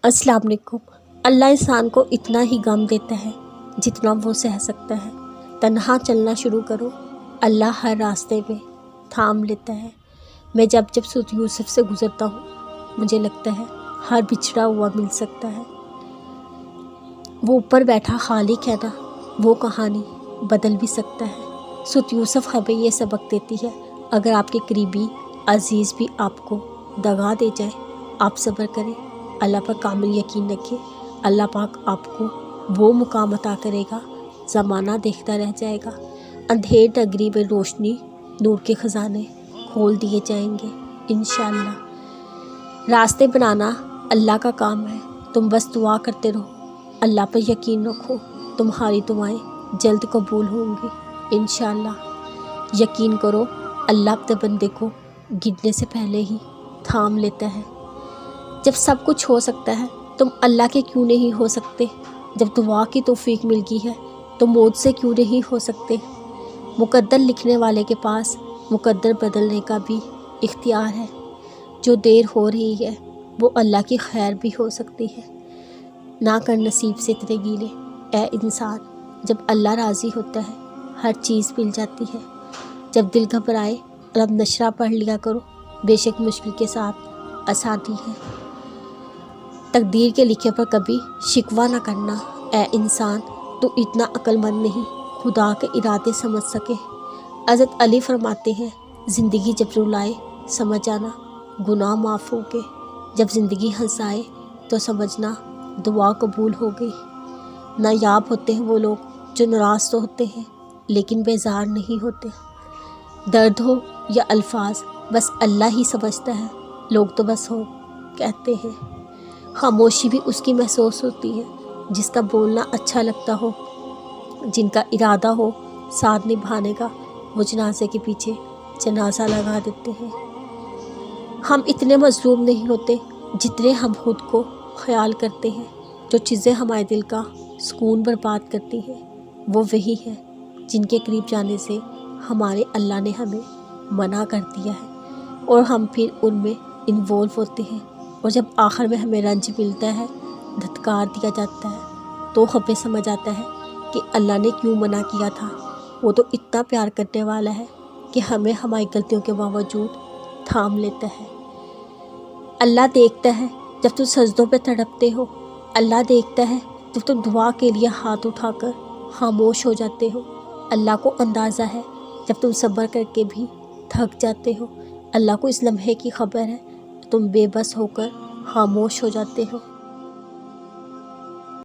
अस्सलाम वालेकुम। अल्लाह इंसान को इतना ही गम देता है जितना वो सह सकता है। तन्हा चलना शुरू करो, अल्लाह हर रास्ते में थाम लेता है। मैं जब जब सूरत यूसुफ से गुज़रता हूँ मुझे लगता है हर बिछड़ा हुआ मिल सकता है। वो ऊपर बैठा खालिक है ना, वो कहानी बदल भी सकता है। सूरत यूसुफ हमें ये सबक देती है, अगर आपके करीबी अजीज़ भी आपको दगा दे जाए, आप सब्र करें, अल्लाह पर कामिल यकीन रखें। अल्लाह पाक आपको वो मुकाम अता करेगा, ज़माना देखता रह जाएगा। अंधेर नगरी में रोशनी, नूर के ख़जाने खोल दिए जाएंगे इंशाअल्लाह। रास्ते बनाना अल्लाह का काम है, तुम बस दुआ करते रहो, अल्लाह पर यकीन रखो, तुम्हारी दुआएं जल्द कबूल होंगी इंशाअल्लाह। यकीन करो, अल्लाह अपने बंदे को गिरने से पहले ही थाम लेता है। जब सब कुछ हो सकता है तुम अल्लाह के क्यों नहीं हो सकते? जब दुआ की तौफीक मिल गई है तो मौत से क्यों नहीं हो सकते? मुकद्दर लिखने वाले के पास मुकद्दर बदलने का भी इख्तियार है। जो देर हो रही है वो अल्लाह की खैर भी हो सकती है। ना कर नसीब से इतने गीले ए इंसान, जब अल्लाह राज़ी होता है हर चीज़ मिल जाती है। जब दिल घबराए रब नशरा पढ़ लिया करो, बेशक मुश्किल के साथ आसानी है। तकदीर के लिखे पर कभी शिकवा ना करना ए इंसान, तो इतना अक्लमंद नहीं खुदा के इरादे समझ सके। हज़रत अली फरमाते हैं, ज़िंदगी जब रुलाए समझ जाना गुनाह माफ़ हो गए, जब ज़िंदगी हंसाए तो समझना दुआ कबूल हो गई। नायाब होते हैं वो लोग जो नाराज़ तो होते हैं लेकिन बेजार नहीं होते। दर्द हो या अल्फाज बस अल्लाह ही समझता है, लोग तो बस हो कहते हैं। खामोशी भी उसकी महसूस होती है जिसका बोलना अच्छा लगता हो, जिनका इरादा हो साथ निभाने का, वो जनाजे के पीछे जनाजा लगा देते हैं। हम इतने मजलूम नहीं होते जितने हम खुद को ख्याल करते हैं। जो चीज़ें हमारे दिल का सुकून बर्बाद करती हैं वो वही है जिनके करीब जाने से हमारे अल्लाह ने हमें मना कर दिया है, और हम फिर उनमें इन्वॉल्व होते हैं। और जब आखिर में हमें रंज मिलता है, धत्कार दिया जाता है, तो हमें समझ आता है कि अल्लाह ने क्यों मना किया था। वो तो इतना प्यार करने वाला है कि हमें हमारी गलतियों के बावजूद थाम लेता है। अल्लाह देखता है जब तुम सजदों पे तड़पते हो, अल्लाह देखता है जब तुम दुआ के लिए हाथ उठाकर खामोश हो जाते हो। अल्लाह को अंदाज़ा है जब तुम सब्र करके भी थक जाते हो। अल्लाह को इस लम्हे की खबर है तुम बेबस होकर खामोश हो जाते हो।